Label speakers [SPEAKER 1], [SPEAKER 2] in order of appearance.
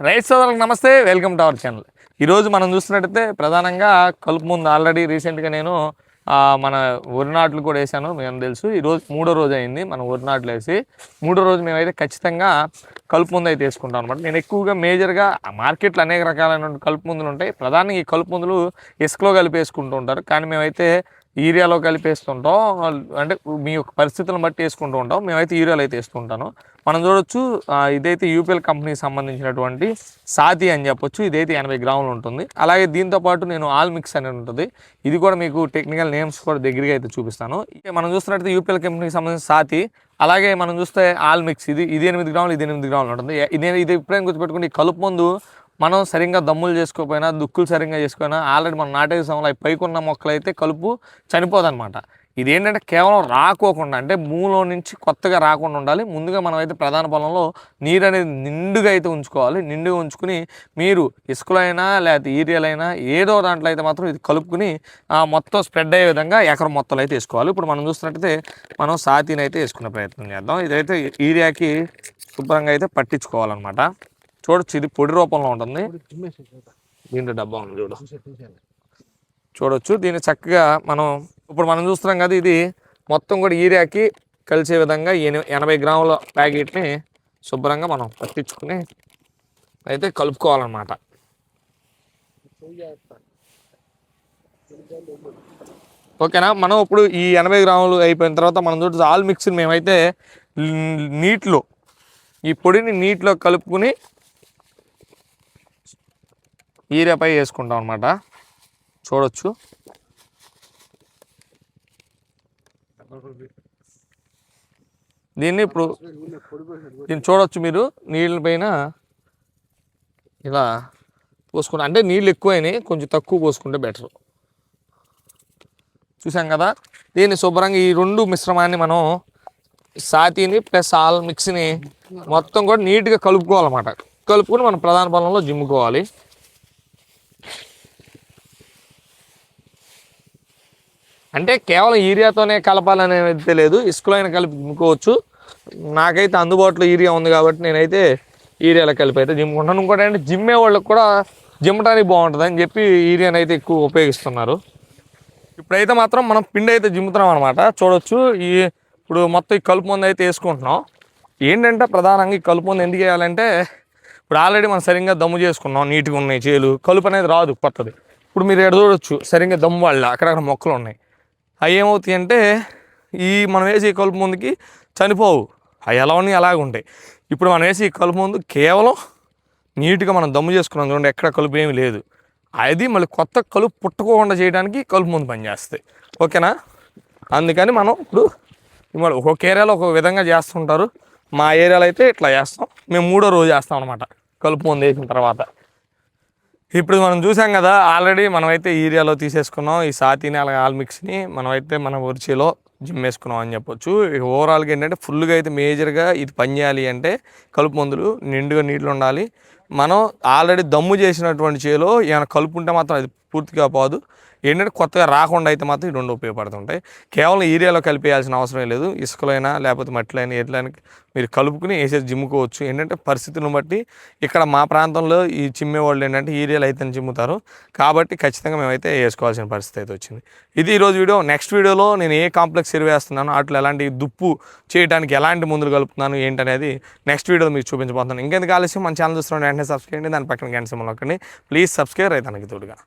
[SPEAKER 1] రైతు సోదరులకు నమస్తే, వెల్కమ్ టు అవర్ ఛానల్. ఈరోజు మనం చూస్తున్నట్టయితే ప్రధానంగా కలుపు ముందు ఆల్రెడీ రీసెంట్గా నేను మన వరి నాట్లు కూడా వేసాను. మేము తెలుసు ఈరోజు మూడో రోజు అయింది మనం వరి నాట్లు వేసి. మూడో రోజు మేమైతే ఖచ్చితంగా కలుపు ముందు అయితే వేసుకుంటాం అనమాట. నేను ఎక్కువగా మేజర్గా మార్కెట్లో అనేక రకాలైన కలుపు ముందులు ఉంటాయి. ప్రధానంగా ఈ కలుపు ముందులు ఇసుకలో కలిపి వేసుకుంటూ ఉంటారు, కానీ మేమైతే యూరియాలో కలిపేస్తుంటాం. అంటే మీ యొక్క పరిస్థితులను బట్టి వేసుకుంటూ ఉంటాం. మేమైతే యూరియాలో అయితే వేస్తుంటాను. మనం చూడొచ్చు, ఇదైతే యూపీఎల్ కంపెనీకి సంబంధించినటువంటి సాతి అని చెప్పొచ్చు. ఇదైతే 80 గ్రాములు ఉంటుంది. అలాగే దీంతోపాటు నేను ఆల్ మిక్స్ అనేది ఉంటుంది. ఇది కూడా మీకు టెక్నికల్ నేమ్స్ కూడా దగ్గరగా అయితే చూపిస్తాను. మనం చూస్తున్నట్టయితే యూపీఎల్ కంపెనీకి సంబంధించిన సాతి, అలాగే మనం చూస్తే ఆల్ మిక్స్ ఇది 8 గ్రాములు, ఇది 8 గ్రాములు ఉంటుంది. ఇది ఎప్పుడైనా గుర్తుపెట్టుకుంటే ఈ కలుపు ముందు మనం సరిగ్గా దమ్ములు చేసుకోకపోయినా, దుక్కులు సరిగ్గా చేసుకోయినా ఆల్రెడీ మనం నాటేసే సమయంలో పైకున్న మొక్కలు అయితే కలుపు చనిపోదన్నమాట. ఇదేంటంటే కేవలం రాకోకుండా, అంటే భూమిలో నుంచి కొత్తగా రాకుండా ఉండాలి. ముందుగా మనం అయితే ప్రధాన పొలంలో నీరు అనేది నిండుగా అయితే ఉంచుకోవాలి. నిండుగా ఉంచుకుని మీరు ఇసుకలో అయినా లేకపోతే యూరియాలైనా ఏదో దాంట్లో అయితే మాత్రం ఇది కలుపుకుని మొత్తం స్ప్రెడ్ అయ్యే విధంగా ఎకరం మొత్తం అయితే వేసుకోవాలి. ఇప్పుడు మనం చూస్తున్నట్టయితే మనం సాతీని అయితే వేసుకునే ప్రయత్నం చేద్దాం. ఇదైతే యూరియాకి శుభ్రంగా అయితే పట్టించుకోవాలన్నమాట. చూడొచ్చు, ఇది పొడి రూపంలో ఉంటుంది. దీంట్లో డబ్బా ఉంది చూడొచ్చు. దీన్ని చక్కగా ఇప్పుడు మనం చూస్తున్నాం కదా, ఇది మొత్తం కూడా యూరియాకి కలిసే విధంగా 80 గ్రాముల ప్యాకెట్ని శుభ్రంగా మనం పట్టించుకుని అయితే కలుపుకోవాలన్నమాట. ఓకేనా. మనం ఇప్పుడు ఈ 80 గ్రాములు అయిపోయిన తర్వాత మనం చూడొచ్చు ఆల్ మిక్స్ని మేమైతే నీటిలో, ఈ పొడిని నీటిలో కలుపుకుని యూరియాపై వేసుకుంటాం అన్నమాట. చూడొచ్చు, దీన్ని చూడొచ్చు మీరు నీళ్ళ పైన ఇలా పోసుకుంటా. అంటే నీళ్ళు ఎక్కువైనాయి, కొంచెం తక్కువ పోసుకుంటే బెటర్. చూసాం కదా, దీన్ని శుభ్రంగా ఈ రెండు మిశ్రమాన్ని మనం సాతీని ప్లస్ ఆల్ మిక్స్ని మొత్తం కూడా నీట్గా కలుపుకోవాలన్నమాట. కలుపుకొని మనం ప్రధాన పొలంలో జిమ్ముకోవాలి. అంటే కేవలం యూరియాతోనే కలపాలనేది లేదు, ఇసుకలో అయినా కలిపి జిమ్ముకోవచ్చు. నాకైతే అందుబాటులో యూరియా ఉంది కాబట్టి నేనైతే యూరియాలో కలిపి అయితే జిమ్ముకుంటాను. ఇంకోటి అంటే జిమ్మే వాళ్ళకి కూడా జిమ్మటానికి బాగుంటుంది అని చెప్పి యూరియాని అయితే ఎక్కువ ఉపయోగిస్తున్నారు. ఇప్పుడైతే మాత్రం మనం పిండి అయితే జిమ్ముతున్నాం అనమాట. చూడొచ్చు, ఇప్పుడు మొత్తం ఈ కలుపు మందు అయితే వేసుకుంటున్నాం. ఏంటంటే ప్రధానంగా ఈ కలుపు మందు ఎందుకు వేయాలంటే, ఇప్పుడు ఆల్రెడీ మనం సరిగ్గా దమ్ము చేసుకున్నాం, నీట్గా ఉన్నాయి చేలు, కలుపు అనేది రాదు కొత్తది. ఇప్పుడు మీరు ఎక్కడ చూడొచ్చు సరిగ్గా దమ్ము వాళ్ళ అక్కడక్కడ మొక్కలు ఉన్నాయి. అవి ఏమవుతాయి అంటే మనం వేసి కలుపు ముందుకి చనిపోవు, అవి ఎలా ఉన్నాయి అలాగే ఉంటాయి. ఇప్పుడు మనం వేసి కలుపు ముందు కేవలం నీట్గా మనం దమ్ము చేసుకున్నాం చూడండి, ఎక్కడ కలుపు ఏమి లేదు. అది మళ్ళీ కొత్త కలుపు పుట్టకోకుండా చేయడానికి కలుపు ముందు పనిచేస్తాయి. ఓకేనా. అందుకని మనం ఇప్పుడు ఒక్కొక్క ఏరియాలో ఒక్కొక్క విధంగా చేస్తుంటారు. మా ఏరియాలో అయితే ఇట్లా చేస్తాం. మేము మూడో రోజు చేస్తాం అనమాట కలుపు ముందు వేసిన తర్వాత. ఇప్పుడు మనం చూసాం కదా, ఆల్రెడీ మనమైతే యూరియాలో తీసేసుకున్నాం ఈ సాతీని, అలాగే ఆల్ మిక్స్ని మనమైతే మన వరిచేలో జిమ్ వేసుకున్నాం అని చెప్పొచ్చు. ఓవరాల్గా ఏంటంటే ఫుల్గా అయితే మేజర్గా ఇది పని చేయాలి అంటే కలుపు మందులు నిండుగా నీళ్ళు ఉండాలి. మనం ఆల్రెడీ దమ్ము చేసినటువంటి చేలో ఏమైనా కలుపు ఉంటే మాత్రం అది పూర్తిగా పోదు. ఏంటంటే కొత్తగా రాకుండా అయితే మాత్రం ఈ రెండు ఉపయోగపడుతుంటాయి. కేవలం యూరియాలో కలిపేయాల్సిన అవసరం లేదు. ఇసుకలో అయినా లేకపోతే మట్టిలో అయినా ఎట్లయినా మీరు కలుపుకుని వేసేసి జిమ్ముకోవచ్చు. ఏంటంటే పరిస్థితులను బట్టి ఇక్కడ మా ప్రాంతంలో ఈ చిమ్మే వాళ్ళు ఏంటంటే యూరియాలు అయితే చిమ్ముతారు, కాబట్టి ఖచ్చితంగా మేమైతే వేసుకోవాల్సిన పరిస్థితి అయితే వచ్చింది. ఇది ఈరోజు వీడియో. నెక్స్ట్ వీడియోలో నేను ఏ కాంప్లెక్స్ ఎరువు వేస్తున్నాను, అట్లా ఎలాంటి దుప్పు చేయడానికి ఎలాంటి మందులు కలుపుతున్నాను ఏంటనేది నెక్స్ట్ వీడియోలో మీకు చూపించబోతున్నాను. ఇంకెందుకు ఆలస్యం, మన ఛానల్ చూస్తున్నాను వెంటనే సబ్స్క్రైబ్ చేయండి, దాని పక్కన గంట సింబల్ నొక్కండి. ప్లీజ్ సబ్స్క్రైబ్ రైతన్నకి తోడుగా.